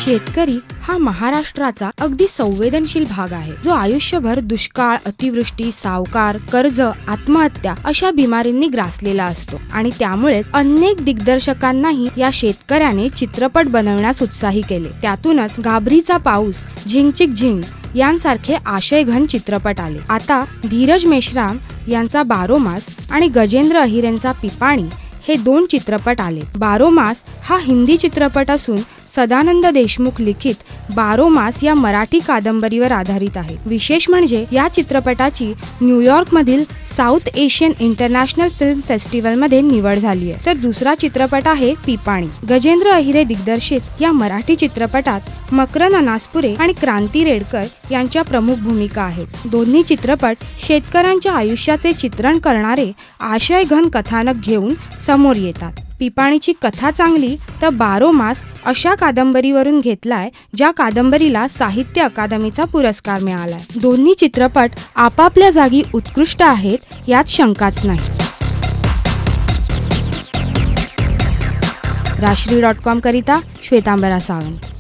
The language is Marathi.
शेतकरी हा महाराष्ट्राचा अगदी संवेदनशील भाग आहे, जो आयुष्यभर दुष्काळ, अतिवृष्टी, सावकार, कर्ज, आत्महत्या अशा बिमारींनी ग्रासलेला असतो आणि त्यामुळे अनेक दिग्दर्शकांनाही या शेतकऱ्याने चित्रपट बनवण्यास उत्साही केले। त्यातूनच घाबरीचा पाऊस, झिंग झिंग यांसारखे आशयघन चित्रपट आले। आता धीरज मेश्राम यांचा बारोमास आणि गजेंद्र अहिरेंचा पिपाणी हे 2 चित्रपट आले। बारोमास हा हिंदी चित्रपट असून सदानंद देशमुख लिखित बारोमास या मराठी कादंबरीवर आधारित आहे। विशेष म्हणजे या चित्रपटाची न्यूयॉर्क मधील south Asian international film festival मध्ये निवड झाली आहे। तर दुसरा चित्रपट आहे पिपाणी। गजेंद्र अहिरे दिग्दर्शित या मराठी चित्रपटात मकरंद अनासपुरे आणि क्रांती रेडकर यांच्या प्रमुख भूमिका आहेत। दोन्ही चित्रपट शेतकऱ्यांच्या आयुष्याचे चित्रण करणारे आशयघन कथानक घेऊन समोर येतात। पिपाणीची कथा चांगली तर बारोमास अशा कादंबरीवरून घेतलाय ज्या कादंबरीला साहित्य अकादमीचा पुरस्कार मिळालाय। दोन्ही चित्रपट आपापल्या जागी उत्कृष्ट आहेत, यात शंकाच नाही। राष्ट्रीय.com करिता श्वेतांबरा सावंत।